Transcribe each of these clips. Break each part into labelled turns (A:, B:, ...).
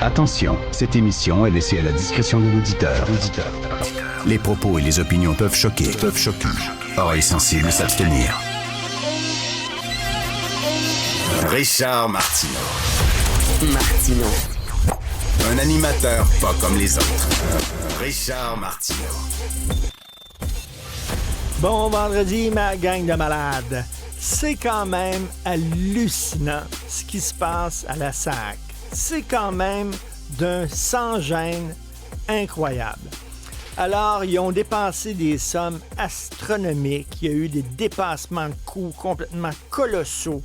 A: Attention, cette émission est laissée à la discrétion de l'auditeur. Les propos et les opinions peuvent choquer. Oreilles sensibles s'abstenir. Richard Martineau. Un animateur pas comme les autres. Richard Martineau.
B: Bon vendredi, ma gang de malades. C'est quand même hallucinant ce qui se passe à la SAC. C'est quand même d'un sans-gêne incroyable. Alors, ils ont dépensé des sommes astronomiques. Il y a eu des dépassements de coûts complètement colossaux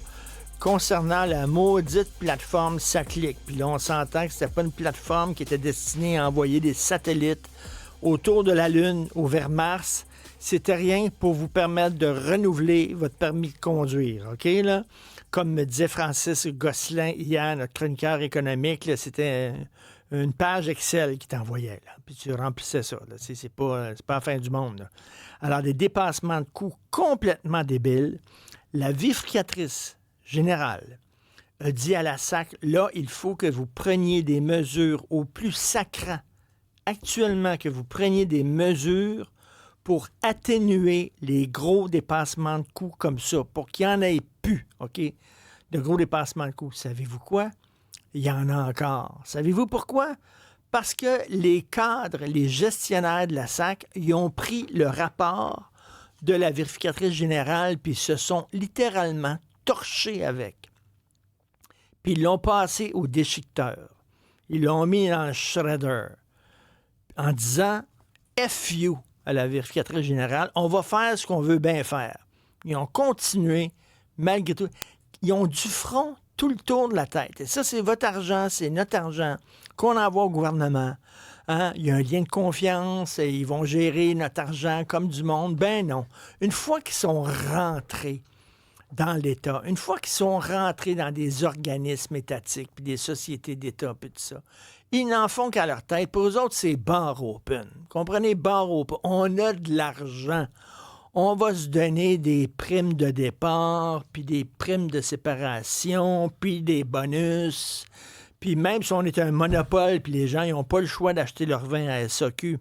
B: concernant la maudite plateforme SACLIC. Puis là, on s'entend que c'était pas une plateforme qui était destinée à envoyer des satellites autour de la Lune ou vers Mars. C'était rien pour vous permettre de renouveler votre permis de conduire, OK, là? Comme me disait Francis Gosselin hier, notre chroniqueur économique, là, c'était une page Excel qui t'envoyait, là. Puis tu remplissais ça, là. C'est pas la fin du monde, là. Alors, des dépassements de coûts complètement débiles. La vérificatrice générale a dit à la SAC, là, il faut que vous preniez des mesures au plus sacrant. Actuellement, que vous preniez des mesures pour atténuer les gros dépassements de coûts comme ça, pour qu'il n'y en ait plus, OK, de gros dépassements de coûts. Savez-vous quoi? Il y en a encore. Savez-vous pourquoi? Parce que les cadres, les gestionnaires de la SAC, ils ont pris le rapport de la vérificatrice générale puis se sont littéralement torchés avec. Puis ils l'ont passé au déchiqueteur. Ils l'ont mis dans le shredder en disant « F you » à la vérificatrice générale, on va faire ce qu'on veut bien faire. Ils ont continué, malgré tout. Ils ont du front tout le tour de la tête. Et ça, c'est votre argent, c'est notre argent qu'on envoie au gouvernement. Hein? Il y a un lien de confiance, et ils vont gérer notre argent comme du monde. Ben non. Une fois qu'ils sont rentrés dans l'État, une fois qu'ils sont rentrés dans des organismes étatiques, puis des sociétés d'État, puis tout ça, ils n'en font qu'à leur tête. Pour eux autres, c'est bar open. Comprenez, bar open. On a de l'argent. On va se donner des primes de départ, puis des primes de séparation, puis des bonus. Puis même si on est un monopole, puis les gens n'ont pas le choix d'acheter leur vin à SAQ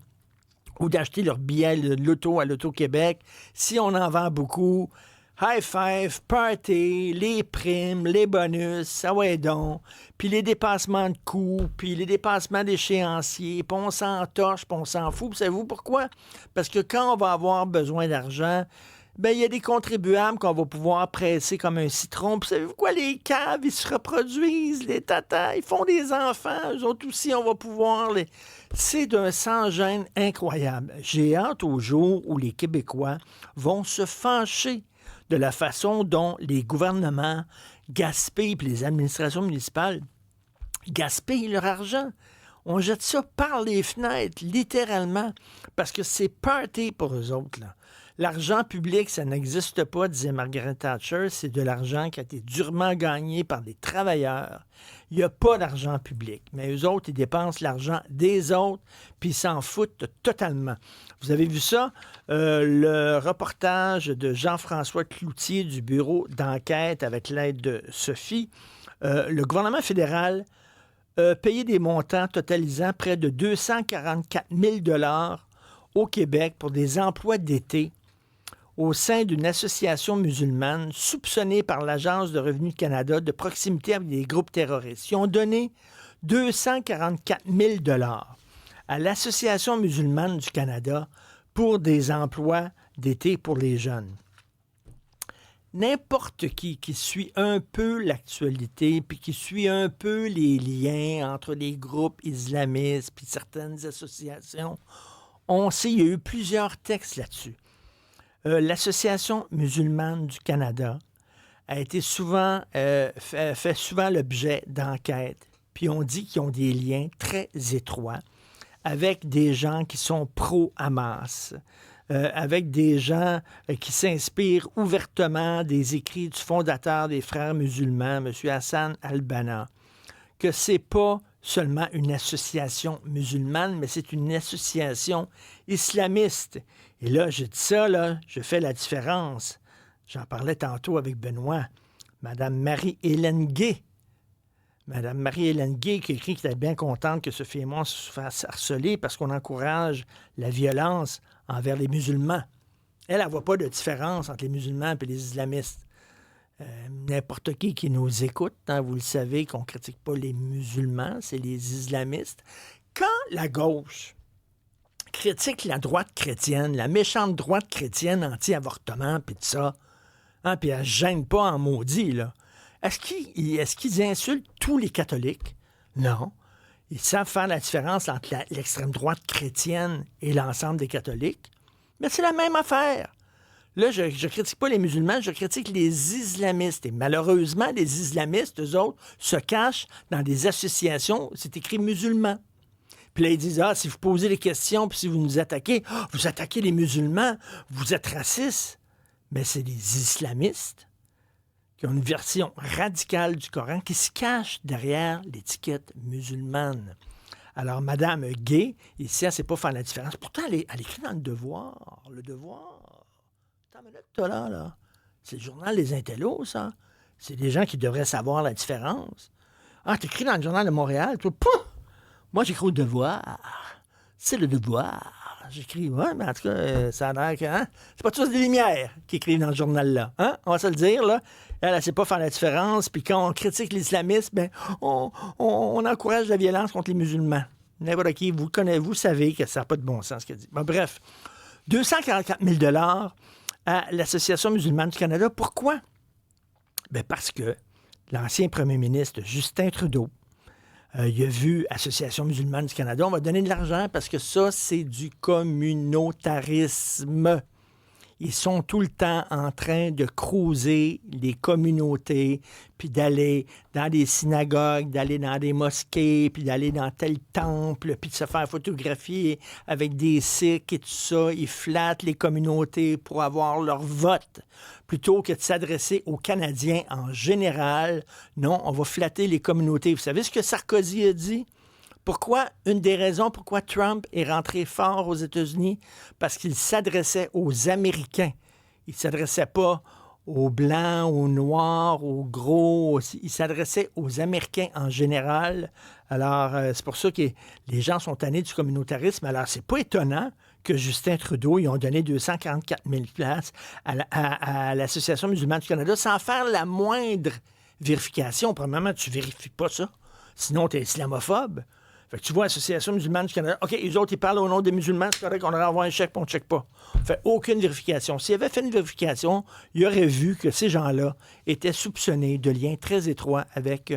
B: ou d'acheter leur billet de l'auto à l'Auto-Québec, si on en vend beaucoup, high five, party, les primes, les bonus, ça va être donc. Puis les dépassements de coûts, puis les dépassements d'échéanciers, puis on s'en torche, puis on s'en fout. Puis savez-vous pourquoi? Parce que quand on va avoir besoin d'argent, ben il y a des contribuables qu'on va pouvoir presser comme un citron. Puis savez-vous quoi? Les caves, ils se reproduisent, les tatas, ils font des enfants. Eux autres aussi, on va pouvoir les... C'est d'un sans-gêne incroyable. J'ai hâte au jour où les Québécois vont se fâcher de la façon dont les gouvernements gaspillent, puis les administrations municipales gaspillent leur argent. On jette ça par les fenêtres, littéralement, parce que c'est party pour eux autres, là. L'argent public, ça n'existe pas, disait Margaret Thatcher. C'est de l'argent qui a été durement gagné par des travailleurs. Il n'y a pas d'argent public. Mais eux autres, ils dépensent l'argent des autres, puis ils s'en foutent totalement. Vous avez vu ça? Le reportage de Jean-François Cloutier du bureau d'enquête avec l'aide de Sophie. Le gouvernement fédéral a payé des montants totalisant près de 244 000 $ au Québec pour des emplois d'été au sein d'une association musulmane soupçonnée par l'Agence de revenus du Canada de proximité avec des groupes terroristes. Ils ont donné 244 000 $ à l'Association musulmane du Canada pour des emplois d'été pour les jeunes. N'importe qui suit un peu l'actualité, puis qui suit un peu les liens entre les groupes islamistes puis certaines associations, on sait, il y a eu plusieurs textes là-dessus. L'Association musulmane du Canada a été souvent, fait souvent l'objet d'enquêtes, puis on dit qu'ils ont des liens très étroits avec des gens qui sont pro-Hamas, avec des gens qui s'inspirent ouvertement des écrits du fondateur des Frères musulmans, M. Hassan al-Banna, que c'est pas seulement une association musulmane, mais c'est une association islamiste. Et là, je dis ça, là, je fais la différence. J'en parlais tantôt avec Benoît. Madame Marie-Hélène Gay. Mme Marie-Hélène Gay qui a écrit qu'elle était bien contente que Sophie et moi se fasse harceler parce qu'on encourage la violence envers les musulmans. Elle ne voit pas de différence entre les musulmans et les islamistes. N'importe qui nous écoute, hein, vous le savez qu'on ne critique pas les musulmans, c'est les islamistes. Quand la gauche critique la droite chrétienne, la méchante droite chrétienne anti-avortement, puis tout ça, hein, puis elle ne gêne pas en maudit, là. Est-ce qu'ils insultent tous les catholiques? Non. Ils savent faire la différence entre l'extrême droite chrétienne et l'ensemble des catholiques. Mais c'est la même affaire. Là, je ne critique pas les musulmans, je critique les islamistes. Et malheureusement, les islamistes, eux autres, se cachent dans des associations, c'est écrit musulmans. Puis là, ils disent, si vous posez des questions, puis si vous nous attaquez, vous attaquez les musulmans, vous êtes racistes. Mais c'est les islamistes qui ont une version radicale du Coran qui se cache derrière l'étiquette musulmane. Alors, Mme Gay, ici, elle ne sait pas faire la différence. Pourtant, elle écrit dans Le Devoir. Le Devoir. Attends une minute, là. C'est le journal des intellos, ça. C'est des gens qui devraient savoir la différence. T'écris dans le journal de Montréal, toi, pouf! Moi, j'écris au Devoir. C'est Le Devoir. J'écris, ouais, mais en tout cas, ça a l'air que, c'est pas tous des Lumières qui écrivent dans le journal-là, hein? On va se le dire, là. Elle ne sait pas faire la différence, puis quand on critique l'islamisme, ben, on encourage la violence contre les musulmans. N'importe qui, vous savez que ça n'a pas de bon sens, ce qu'elle dit. Bon, bref, 244 000 $ à l'Association musulmane du Canada. Pourquoi? Ben, parce que l'ancien premier ministre Justin Trudeau, il a vu Association musulmane du Canada, on va donner de l'argent parce que ça, c'est du communautarisme. Ils sont tout le temps en train de cruiser les communautés, puis d'aller dans des synagogues, d'aller dans des mosquées, puis d'aller dans tel temple, puis de se faire photographier avec des sikhs et tout ça. Ils flattent les communautés pour avoir leur vote, plutôt que de s'adresser aux Canadiens en général. Non, on va flatter les communautés. Vous savez ce que Sarkozy a dit? Pourquoi? Une des raisons pourquoi Trump est rentré fort aux États-Unis, parce qu'il s'adressait aux Américains. Il ne s'adressait pas aux Blancs, aux Noirs, aux Gros. Il s'adressait aux Américains en général. Alors, c'est pour ça que les gens sont tannés du communautarisme. Alors, c'est pas étonnant que Justin Trudeau, ils ont donné 244 000 $ à l'Association musulmane du Canada sans faire la moindre vérification. Premièrement, tu ne vérifies pas ça. Sinon, tu es islamophobe. Fait que tu vois, l'Association musulmane du Canada, OK, les autres, ils parlent au nom des musulmans, c'est correct, on aurait avoir un chèque, puis on ne check pas. On fait aucune vérification. S'il avait fait une vérification, il aurait vu que ces gens-là étaient soupçonnés de liens très étroits avec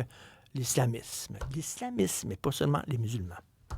B: l'islamisme. L'islamisme, mais pas seulement les musulmans.